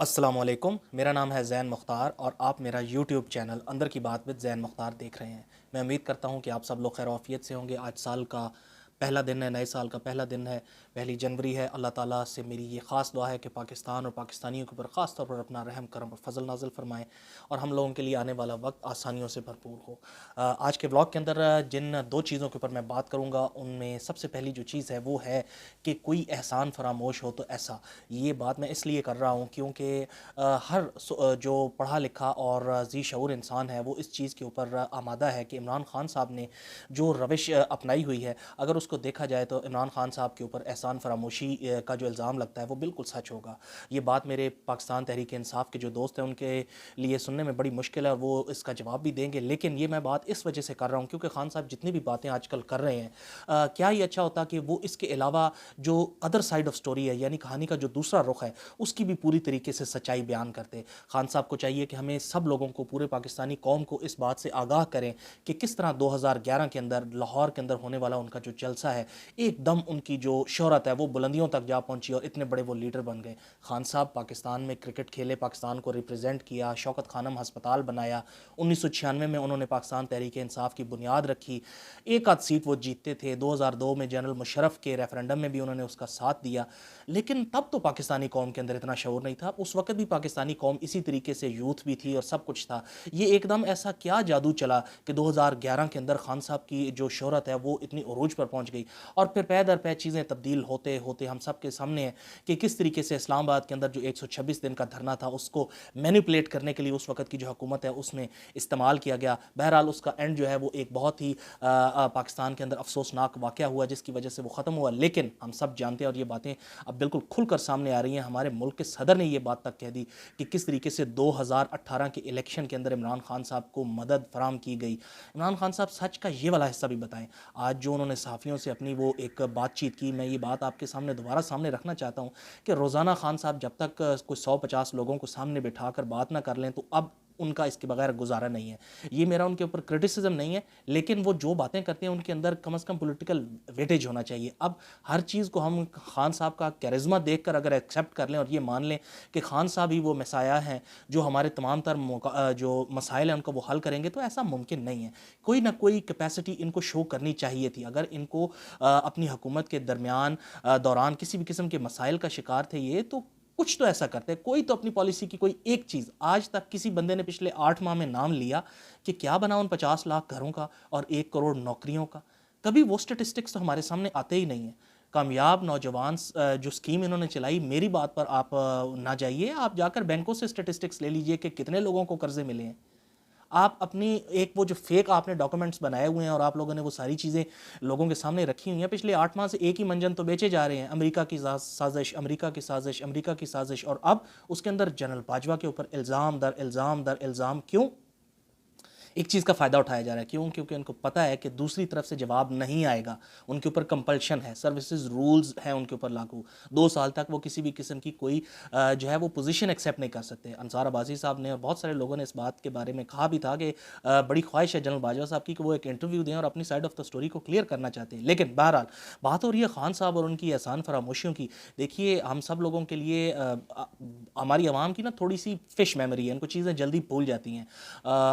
अस्सलाम वालेकुम। मेरा नाम है ज़ैन मुख्तार और आप मेरा यूट्यूब चैनल अंदर की बात विद ज़ैन मुख्तार देख रहे हैं। मैं उम्मीद करता हूं कि आप सब लोग खैर आफियत से होंगे। आज साल का पहला दिन है, नए साल का पहला दिन है, पहली जनवरी है। अल्लाह ताला से मेरी ये ख़ास दुआ है कि पाकिस्तान और पाकिस्तानियों के ऊपर ख़ास तौर पर अपना रहम करम और फजल नाज़िल फरमाएँ और हम लोगों के लिए आने वाला वक्त आसानियों से भरपूर हो। आज के ब्लॉग के अंदर जिन दो चीज़ों के ऊपर मैं बात करूँगा उनमें सबसे पहली जो चीज़ है वो है कि कोई एहसान फरामोश हो तो ऐसा। ये बात मैं इसलिए कर रहा हूँ क्योंकि जो पढ़ा लिखा और ज़ी शऊर इंसान है वो इस चीज़ के ऊपर आमादा है कि इमरान खान साहब ने जो रविश अपनाई हुई है, अगर उसको देखा जाए तो इमरान खान साहब के ऊपर एहसान फरामोशी का जो इल्ज़ाम लगता है वो बिल्कुल सच होगा। ये बात मेरे पाकिस्तान तहरीक इंसाफ के जो दोस्त हैं उनके लिए सुनने में बड़ी मुश्किल है और वो इसका जवाब भी देंगे, लेकिन ये मैं बात इस वजह से कर रहा हूँ क्योंकि खान साहब जितनी भी बातें आजकल कर रहे हैं, क्या ही अच्छा होता कि वो इसके अलावा जो अदर साइड ऑफ स्टोरी है यानी कहानी का जो दूसरा रुख है उसकी भी पूरी तरीके से सच्चाई बयान करते। खान साहब को चाहिए कि हमें सब लोगों को, पूरे पाकिस्तानी कौम को इस बात से आगाह करें कि किस तरह 2011 के अंदर लाहौर के अंदर होने वाला उनका जो जलसा है, एकदम उनकी जो शोहरत है वो बुलंदियों तक जा पहुंची और इतने बड़े वो लीडर बन गए। खान साहब पाकिस्तान में क्रिकेट खेले, पाकिस्तान को रिप्रेजेंट किया, शौकत खानम हस्पताल बनाया, 1996 में उन्होंने पाकिस्तान तहरीक इंसाफ की बुनियाद रखी, एक आध सीट वो जीतते थे, 2002 में जनरल मुशर्रफ के रेफरेंडम में भी उन्होंने उसका साथ दिया। लेकिन तब तो पाकिस्तानी कौम के अंदर इतना शऊर नहीं था, उस वक्त भी पाकिस्तानी कौम इसी तरीके से यूथ भी थी और सब कुछ था। ये एकदम ऐसा क्या जादू चला कि 2011 के अंदर खान साहब की जो शोहरत है वो इतनी उरूज पर पहुंच गई और फिर पै दर पै चीज़ें तब्दील होते होते हम सब के सामने है कि किस तरीके से इस्लामाबाद के अंदर जो 126 दिन का धरना था उसको मैनिपुलेट करने के लिए उस वक्त की जो हुकूमत है उसमें इस्तेमाल किया गया। बहरहाल उसका एंड जो है वो एक बहुत ही पाकिस्तान के अंदर अफसोसनाक वाक़या हुआ जिसकी वजह से वो ख़त्म हुआ। लेकिन हम सब जानते हैं और ये बातें अब बिल्कुल खुलकर सामने आ रही हैं, हमारे मुल्क के सदर ने ये बात तक कह दी कि किस तरीके से 2018 के इलेक्शन के अंदर इमरान खान साहब को मदद फराम की गई। इमरान खान साहब सच का ये वाला हिस्सा भी बताएं। आज जो उन्होंने सहाफ़ियों से अपनी वो एक बातचीत की, मैं ये बात आपके सामने दोबारा सामने रखना चाहता हूँ कि रोज़ाना खान साहब जब तक कोई 150 लोगों को सामने बिठाकर बात ना कर लें तो अब उनका इसके बगैर गुजारा नहीं है। ये मेरा उनके ऊपर क्रिटिसिज्म नहीं है, लेकिन वो जो बातें करते हैं उनके अंदर कम से कम पॉलिटिकल वेटेज होना चाहिए। अब हर चीज़ को हम खान साहब का कैरिज्मा देखकर अगर एक्सेप्ट कर लें और ये मान लें कि खान साहब ही वो मसाया हैं जो हमारे तमाम तर जो मसाइल हैं उनको वो हल करेंगे, तो ऐसा मुमकिन नहीं है। कोई ना कोई कैपेसिटी इनको शो करनी चाहिए थी। अगर इनको अपनी हुकूमत के दरमियान दौरान किसी भी किस्म के मसाइल का शिकार थे ये, तो कुछ तो ऐसा करते हैं, कोई तो अपनी पॉलिसी की कोई एक चीज़। आज तक किसी बंदे ने पिछले 8 माह में नाम लिया कि क्या बना उन 50 लाख घरों का और 1 करोड़ नौकरियों का? कभी वो स्टेटिस्टिक्स तो हमारे सामने आते ही नहीं है। कामयाब नौजवान जो स्कीम इन्होंने चलाई, मेरी बात पर आप ना जाइए, आप जाकर बैंकों से स्टेटिस्टिक्स ले लीजिए कि कितने लोगों को कर्जे मिले हैं। आप अपनी एक वो जो फेक आपने डॉक्यूमेंट्स बनाए हुए हैं और आप लोगों ने वो सारी चीज़ें लोगों के सामने रखी हुई हैं, पिछले 8 माह से एक ही मंजन तो बेचे जा रहे हैं, अमेरिका की साजिश, अमेरिका की साजिश, अमेरिका की साजिश, और अब उसके अंदर जनरल बाजवा के ऊपर इल्ज़ाम दर इल्ज़ाम दर इल्ज़ाम। क्यों? एक चीज़ का फ़ायदा उठाया जा रहा है। क्यों? क्योंकि उनको पता है कि दूसरी तरफ से जवाब नहीं आएगा। उनके ऊपर कंपल्शन है, सर्विसेज रूल्स हैं उनके ऊपर लागू। 2 साल तक वो किसी भी किस्म की कोई जो है वो पोजीशन एक्सेप्ट नहीं कर सकते। अंसार अब्बासी साहब ने और बहुत सारे लोगों ने इस बात के बारे में कहा भी था कि बड़ी ख्वाहिश है जनरल बाजवा साहब की कि वो एक इंटरव्यू दें और अपनी साइड ऑफ द स्टोरी को क्लियर करना चाहते हैं। लेकिन बहरहाल बात हो रही है खान साहब और उनकी एहसान फरामोशियों की। देखिए, हम सब लोगों के लिए हमारी आवाम की ना थोड़ी सी फिश मेमोरी है, इनको चीज़ें जल्दी भूल जाती हैं।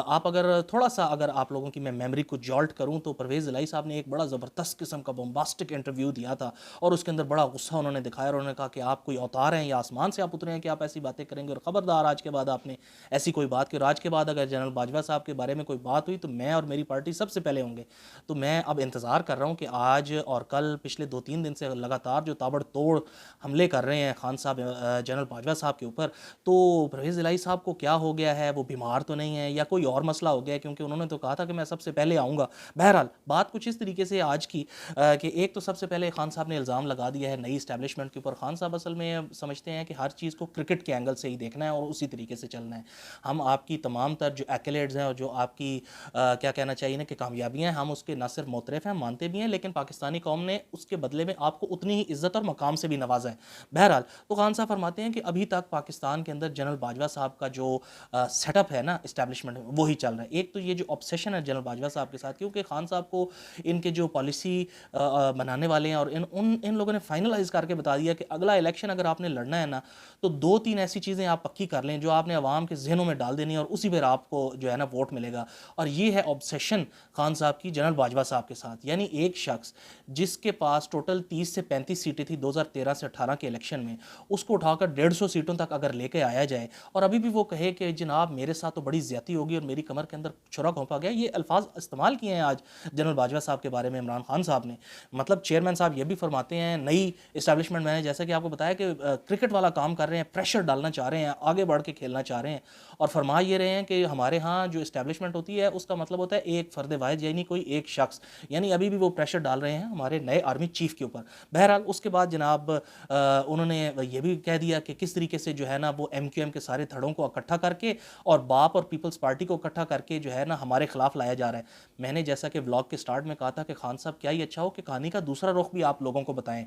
आप अगर थोड़ा सा अगर आप लोगों की मैं मेमोरी को जॉल्ट करूं तो परवेज़ इलाही साहब ने एक बड़ा ज़बरदस्त किस्म का बॉम्बास्टिक इंटरव्यू दिया था और उसके अंदर बड़ा गुस्सा उन्होंने दिखाया और उन्होंने कहा कि आप कोई अवतार हैं या आसमान से आप उतरे हैं कि आप ऐसी बातें करेंगे, और ख़बरदार आज के बाद आपने ऐसी कोई बात की। और आज के बाद अगर जनरल बाजवा साहब के बारे में कोई बात हुई तो मैं और मेरी पार्टी सबसे पहले होंगे। तो मैं अब इंतज़ार कर रहा हूँ कि आज और कल, पिछले 2-3 दिन से लगातार जो ताबड़तोड़ हमले कर रहे हैं खान साहब जनरल बाजवा साहब के ऊपर, तो परवेज़ इलाही साहब को क्या हो गया है? वो बीमार तो नहीं है या कोई और मसला हो गया है? क्योंकि उन्होंने तो कहा था कि मैं सबसे पहले आऊँगा। बहरहाल बात कुछ इस तरीके से आज की कि एक तो सबसे पहले खान साहब ने इल्ज़ाम लगा दिया है नई एस्टैब्लिशमेंट के ऊपर। खान साहब असल में समझते हैं कि हर चीज़ को क्रिकेट के एंगल से ही देखना है और उसी तरीके से चलना है। हम आपकी तमाम तर जो एक्कलेड्स हैं और जो आपकी क्या कहना चाहिए ना कि कामयाबियाँ हैं, हम उसके ना सिर्फ मोतरफ़ हैं, मानते भी हैं, लेकिन पाकिस्तानी कौम ने उसके बदले में आपको उतनी ही इज़्ज़त और मकाम से भी नवाजा है। बहरहाल तो खान साहब फरमाते हैं कि अभी तक पाकिस्तान के अंदर जनरल बाजवा साहब का जो सेटअप है ना, एस्टैब्लिशमेंट, वो ही चल रहा है। एक एक तो ये जो ऑब्सेशन है जनरल बाजवा साहब के साथ, क्योंकि खान साहब को इनके जो पॉलिसी बनाने वाले हैं और इन लोगों ने फाइनलाइज करके बता दिया कि अगला इलेक्शन अगर आपने लड़ना है ना तो 2-3 ऐसी चीज़ें आप पक्की कर लें जो आपने आवाम के जहनों में डाल देनी है और उसी पर आपको जो है ना वोट मिलेगा। और ये है ऑब्सेशन खान साहब की जनरल बाजवा साहब के साथ। यानी एक शख्स जिसके पास टोटल 30 से 35 सीटें थी 2013 से 18 के इलेक्शन में, उसको उठाकर 150 सीटों तक अगर लेके आया जाए और अभी भी वो कहे कि जनाब मेरे साथ तो बड़ी ज्यादती होगी और मेरी कमर के अंदर छुरा घोंपा गया, ये अल्फाज इस्तेमाल किए हैं आज जनरल बाजवा साहब के बारे में इमरान खान साहब ने। मतलब चेयरमैन साहब ये भी फरमाते हैं, नई इस्टेब्लिशमेंट मैंने जैसा कि आपको बताया कि क्रिकेट वाला काम कर रहे हैं, प्रेशर डालना चाह रहे हैं, आगे बढ़ के खेलना चाह रहे हैं और फरमा ये रहे हैं कि हमारे यहाँ जो इस्टेब्लिशमेंट होती है उसका मतलब होता है एक फर्द वाहिद, यानी कोई एक शख्स। यानी अभी भी वो प्रेशर डाल रहे हैं हमारे नए आर्मी चीफ के ऊपर। बहरहाल उसके बाद जनाब उन्होंने ये भी कह दिया कि किस तरीके से जो है ना वो MQM के सारे धड़ों को इकट्ठा करके और बाप और पीपल्स पार्टी को इकट्ठा करके जो है ना हमारे खिलाफ लाया जा रहा है। मैंने जैसा कि व्लॉग के स्टार्ट में कहा था कि खान साहब क्या ही अच्छा हो कि कहानी का दूसरा रुख भी आप लोगों को बताएं।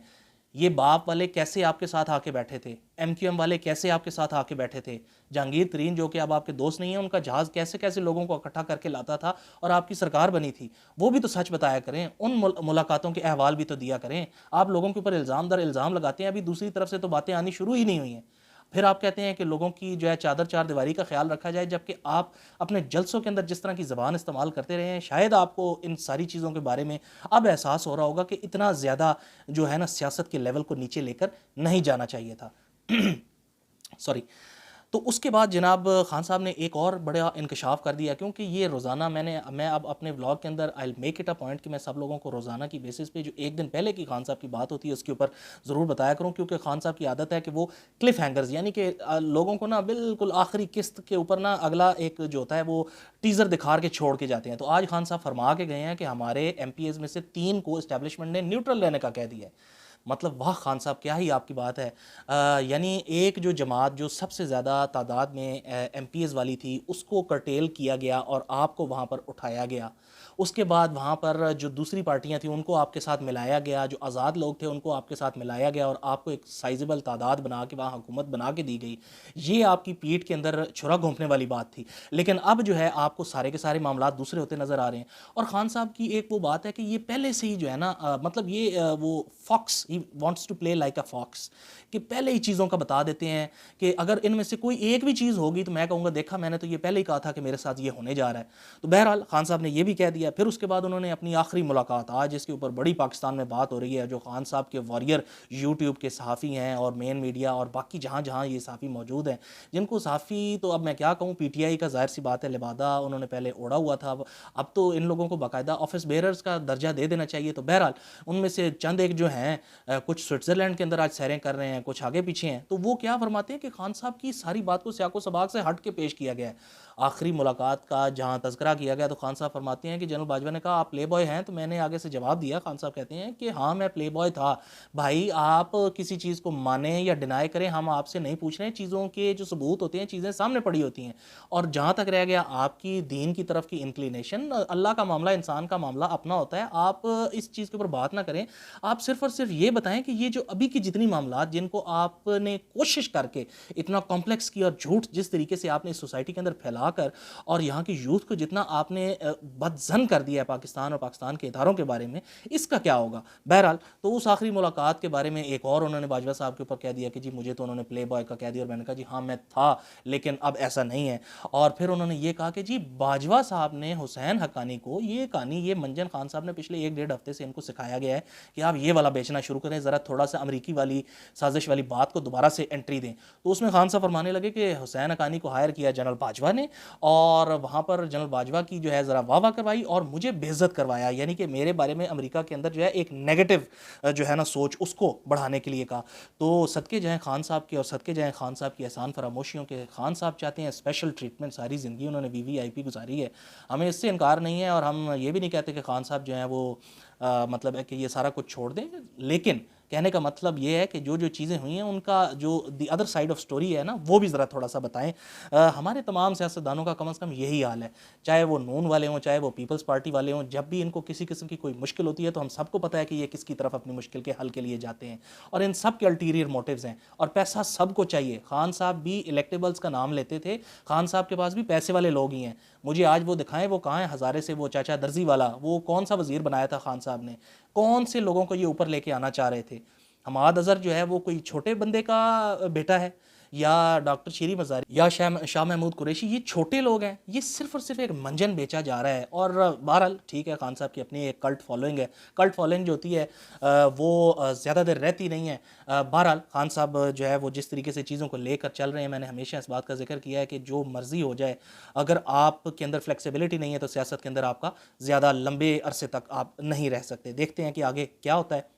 ये बाप वाले कैसे आपके साथ आके बैठे थे, MQM वाले कैसे आपके साथ आके बैठे थे, जहांगीर तरीन जो कि अब आपके दोस्त नहीं है उनका जहाज कैसे कैसे लोगों को इकट्ठा करके लाता था और आपकी सरकार बनी थी, वो भी तो सच बताया करें, उन मुलाकातों के अहवाल भी तो दिया करें। आप लोगों के ऊपर इल्ज़ाम दर इल्ज़ाम लगाते हैं, अभी दूसरी तरफ से तो बातें आनी शुरू ही नहीं हुई हैं। फिर आप कहते हैं कि लोगों की जो है चादर चार दीवारी का ख्याल रखा जाए, जबकि आप अपने जलसों के अंदर जिस तरह की ज़बान इस्तेमाल करते रहे हैं, शायद आपको इन सारी चीज़ों के बारे में अब एहसास हो रहा होगा कि इतना ज़्यादा जो है ना सियासत के लेवल को नीचे लेकर नहीं जाना चाहिए था। सॉरी। तो उसके बाद जनाब खान साहब ने एक और बड़ा इंकशाफ कर दिया, क्योंकि ये रोज़ाना मैं अब अपने व्लॉग के अंदर I make it a point कि मैं सब लोगों को रोज़ाना की बेसिस पे जो एक दिन पहले की खान साहब की बात होती है उसके ऊपर ज़रूर बताया करूँ, क्योंकि खान साहब की आदत है कि वो क्लिफ हैंगर्स यानी कि लोगों को ना बिल्कुल आखिरी किस्त के ऊपर ना अगला एक जो होता है वो टीज़र दिखा के छोड़ के जाते हैं। तो आज खान साहब फरमा के गए हैं कि हमारे MPs में से 3 को इस्टेब्लिशमेंट ने न्यूट्रल रहने का कह दिया है। मतलब वाह खान साहब क्या ही आपकी बात है। यानी एक जो जमात जो सबसे ज़्यादा तादाद में MPs वाली थी उसको कर्टेल किया गया और आपको वहाँ पर उठाया गया। उसके बाद वहाँ पर जो दूसरी पार्टियाँ थीं उनको आपके साथ मिलाया गया, जो आज़ाद लोग थे उनको आपके साथ मिलाया गया और आपको एक साइजेबल तादाद बना के वहाँ हुकूमत बना के दी गई। ये आपकी पीठ के अंदर छुरा घोंपने वाली बात थी। लेकिन अब जो है आपको सारे के सारे मामला दूसरे होते नज़र आ रहे हैं। और खान साहब की एक वो बात है कि ये पहले से ही जो है ना मतलब ये वो फॉक्स ही wants to play like a fox, कि पहले ही चीज़ों का बता देते हैं कि अगर इनमें से कोई एक भी चीज़ होगी तो मैं कहूँगा देखा मैंने तो ये पहले ही कहा था कि मेरे साथ ये होने जा रहा है। तो बहरहाल खान साहब ने ये भी कह दिया। फिर उसके बाद उन्होंने अपनी आखिरी मुलाकात आज जिसके ऊपर बड़ी पाकिस्तान में बात हो रही है, जो खान साहब के वॉरियर यूट्यूब के सहाफ़ी हैं और मेन मीडिया और बाकी जहाँ जहाँ ये सहाफ़ी मौजूद हैं, जिनको सहाफ़ी तो अब मैं क्या कहूँ PTI का ज़ाहिर सी बात है लिबादा उन्होंने पहले ओढ़ा हुआ था, अब तो इन लोगों को बाकायदा ऑफिस बेयरर्स का दर्जा दे देना चाहिए। तो बहरहाल उनमें से चंद एक जो हैं कुछ स्विट्ज़रलैंड के अंदर आज सैरें कर रहे हैं, कुछ आगे पीछे हैं। तो वो क्या फरमाते हैं कि खान साहब की सारी बात को सियाको सबाक से हट के पेश किया गया है। आखिरी मुलाकात का जहाँ तज़किरा किया गया तो खान साहब फरमाते हैं कि जनरल बाजवा ने कहा आप प्ले बॉय हैं, तो मैंने आगे से जवाब दिया। खान साहब कहते हैं कि हाँ मैं प्ले बॉय था। भाई आप किसी चीज़ को माने या डिनाई करें, हम आपसे नहीं पूछ रहे हैं, चीज़ों के जो सबूत होते हैं चीज़ें सामने पड़ी होती हैं। और जहाँ तक रह गया आपकी दीन की तरफ की इंक्लिनेशन, अल्लाह का मामला इंसान का मामला अपना होता है, आप इस चीज़ के ऊपर बात ना करें। आप सिर्फ और सिर्फ ये बताएं कि ये जो अभी की जितनी मामला जिनको आपने कोशिश करके इतना कॉम्प्लेक्स किया और झूठ जिस तरीके से आपने इस सोसाइटी के अंदर फैलाकर और यहाँ की यूथ को जितना आपने बदजन कर दिया है पाकिस्तान और पाकिस्तान के इदारों के बारे में, इसका क्या होगा। बहरहाल तो उस आखिरी मुलाकात के बारे में एक और उन्होंने बाजवा साहब के ऊपर कह दिया कि जी मुझे तो उन्होंने प्ले बॉय का कह दिया और मैंने कहा जी हाँ मैं था, लेकिन अब ऐसा नहीं है। और फिर उन्होंने ये कहा कि जी बाजवा साहब ने हुसैन हक्कानी को ये कहानी ये मंजन खान साहब ने पिछले 1-1.5 हफ्ते से इनको सिखाया गया है कि आप ये वाला बेचना शुरू करें, ज़रा थोड़ा सा अमरीकी वाली साजिश वाली बात को दोबारा से एंट्री दें। तो उसमें खान साहब फरमाने लगे कि हुसैन हक्कानी को हायर किया जनरल बाजवा ने और वहाँ पर जनरल बाजवा की जो है ज़रा वाह करवाई और मुझे बेइज्जत करवाया, यानी कि मेरे बारे में अमेरिका के अंदर जो है एक नेगेटिव जो है ना सोच उसको बढ़ाने के लिए कहा। तो सदके जाएँ खान साहब के और सदके जाएँ खान साहब की एहसान फरामोशियों के। खान साहब चाहते हैं स्पेशल ट्रीटमेंट, सारी ज़िंदगी उन्होंने VVIP गुजारी है, हमें इससे इनकार नहीं है और हम ये भी नहीं कहते कि खान साहब जो हैं वो मतलब है कि ये सारा कुछ छोड़ दें। लेकिन कहने का मतलब ये है कि जो जो चीज़ें हुई हैं उनका जो the other side of story है ना वो भी ज़रा थोड़ा सा बताएं। हमारे तमाम सियासतदानों का कम से कम यही हाल है, चाहे वो नून वाले हों चाहे वो पीपल्स पार्टी वाले हों, जब भी इनको किसी किस्म की कोई मुश्किल होती है तो हम सबको पता है कि ये किसकी तरफ अपनी मुश्किल के हल के लिए जाते हैं और इन सब के अल्टीरियर मोटिव्स हैं और पैसा सबको चाहिए। खान साहब भी इलेक्टेबल्स का नाम लेते थे, खान साहब के पास भी पैसे वाले लोग ही हैं, मुझे आज वो दिखाएं, वो कहाँ है हज़ारे से वो चाचा दर्जी वाला, वो कौन सा वज़ीर बनाया था खान साहब ने, कौन से लोगों को ये ऊपर लेके आना चाह रहे थे। हमाद अज़हर जो है वो कोई छोटे बंदे का बेटा है, या डॉक्टर शीरी मज़ारी या शाह महमूद कुरैशी, ये छोटे लोग हैं। ये सिर्फ और सिर्फ एक मंजन बेचा जा रहा है। और बहरहाल ठीक है, खान साहब की अपनी एक कल्ट फॉलोइंग है। कल्ट फॉलोइंग जो होती है वो ज़्यादा देर रहती नहीं है। बहरहाल खान साहब जो है वो जिस तरीके से चीज़ों को लेकर चल रहे हैं, मैंने हमेशा इस बात का जिक्र किया है कि जो मर्ज़ी हो जाए, अगर आपके अंदर फ्लेक्सिबिलिटी नहीं है तो सियासत के अंदर आपका ज़्यादा लंबे अरसे तक आप नहीं रह सकते। देखते हैं कि आगे क्या होता है।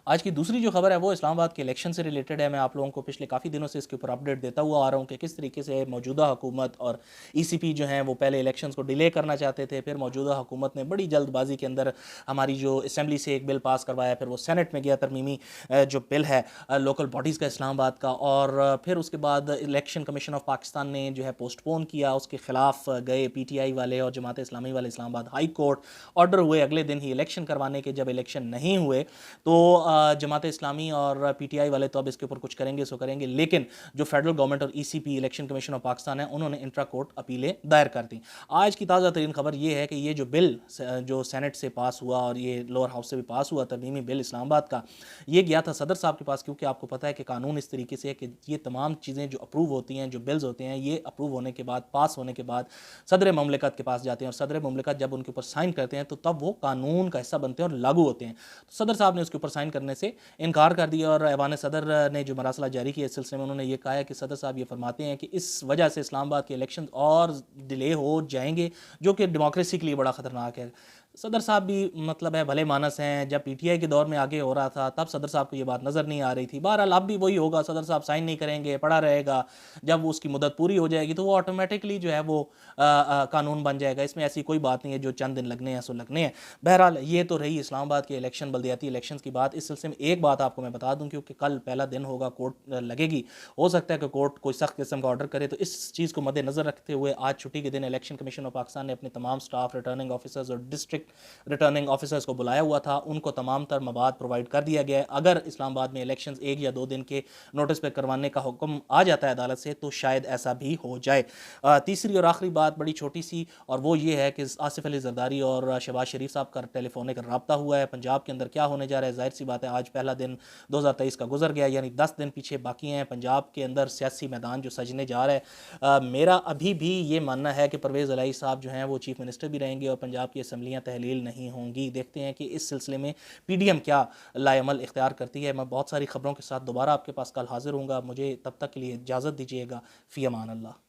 आज की दूसरी जो खबर है वो इस्लामाबाद के इलेक्शन से रिलेटेड है। मैं आप लोगों को पिछले काफ़ी दिनों से इसके ऊपर अपडेट देता हुआ आ रहा हूँ कि किस तरीके से मौजूदा हुकूमत और ईसीपी जो हैं वो पहले इलेक्शंस को डिले करना चाहते थे, फिर मौजूदा हुकूमत ने बड़ी जल्दबाजी के अंदर हमारी जो असेंबली से एक बिल पास करवाया, फिर वो सेनेट में गया तरमीमी जो बिल है लोकल बॉडीज़ का इस्लामाबाद का, और फिर उसके बाद इलेक्शन कमीशन ऑफ पाकिस्तान ने जो है पोस्टपोन किया, उसके खिलाफ गए PTI वाले और जमात इस्लामी वाले इस्लामाबाद हाई कोर्ट, ऑर्डर हुए अगले दिन ही इलेक्शन करवाने के। जब इलेक्शन नहीं हुए तो जमात इस्लामी और PTI वाले तो अब इसके ऊपर कुछ करेंगे सो करेंगे, लेकिन जो फेडरल गवर्नमेंट और ECP election commission of Pakistan है उन्होंने इंट्रा कोर्ट अपीलें दायर कर दी। आज की ताज़ा तरीन खबर ये है कि ये जो बिल जो सेनेट से पास हुआ और ये लोअर हाउस से भी पास हुआ, तरमीमी बिल इस्लामाबाद का, ये गया था सदर साहब के पास, क्योंकि आपको पता है कि कानून इस तरीके से है कि ये तमाम चीज़ें जो अप्रूव होती हैं, जो बिल्स होते हैं, ये अप्रूव होने के बाद, पास होने के बाद सदर ममलिकत के पास जाते हैं, और सदर ममलिकत जब उनके ऊपर साइन करते हैं तो तब वो कानून का हिस्सा बनते हैं और लागू होते हैं। तो सदर साहब ने उसके ऊपर साइन करने से इनकार कर दिया, और ऐवान सदर ने जो मरासला जारी किया इस सिलसिले में उन्होंने ये कहा है कि सदर साहब ये फरमाते हैं कि इस वजह से इस्लामाबाद के इलेक्शन और डिले हो जाएंगे, जो कि डेमोक्रेसी के लिए बड़ा ख़तरनाक है। सदर साहब भी मतलब है भले मानस हैं, जब PTI के दौर में आगे हो रहा था तब सदर साहब को ये बात नज़र नहीं आ रही थी। बहरहाल अब भी वही होगा, सदर साहब साइन नहीं करेंगे, पड़ा रहेगा, जब उसकी मुदत पूरी हो जाएगी तो वो ऑटोमेटिकली जो है वो कानून बन जाएगा। इसमें ऐसी कोई बात नहीं है जो चंद दिन लगने हैं सो लगने हैं। बहरहाल ये तो रही इस्लामाबाद के इलेक्शन, बल्दियाती इलेक्शन की बात। इस सिलसिले में एक बात आपको मैं बता दूं, क्योंकि कल पहला दिन होगा, कोर्ट लगेगी, हो सकता है कि कोर्ट कोई सख्त किस्म का ऑर्डर करे, तो इस चीज़ को मद्देनज़र रखते हुए आज छुट्टी के दिन इलेक्शन कमीशन ऑफ पाकिस्तान ने अपने तमाम स्टाफ, रिटर्निंग ऑफिसर्स और डिस्ट्रिक्ट रिटर्निंग ऑफिसर्स को बुलाया हुआ था। उनको तमाम तर मवाद प्रोवाइड कर दिया गया है। अगर इस्लामाबाद में इलेक्शन 1 या 2 दिन के नोटिस पे करवाने का हुक्म आ जाता है अदालत से तो शायद ऐसा भी हो जाए। तीसरी और आखिरी बात बड़ी छोटी सी, और वो ये है कि आसिफ अली जरदारी और शहबाज शरीफ साहब का टेलीफोनिक रब्ता हुआ है। पंजाब के अंदर क्या होने जा रहा है, जाहिर सी बात है आज पहला दिन 2023 का गुजर गया, यानी 10 दिन पीछे बाकी हैं। पंजाब के अंदर सियासी मैदान जो सजने जा रहा है, मेरा अभी भी ये मानना है कि परवेज़ इलाही साहब जो हैं वो चीफ मिनिस्टर भी रहेंगे और पंजाब की असम्बलियाँ तहलील नहीं होंगी। देखते हैं कि इस सिलसिले में PDM क्या लाएमल इख्तियार करती है। मैं बहुत सारी खबरों के साथ दोबारा आपके पास कल हाजिर हूँगा। मुझे तब तक के लिए इजाज़त दीजिएगा। फ़ी अमान अल्लाह।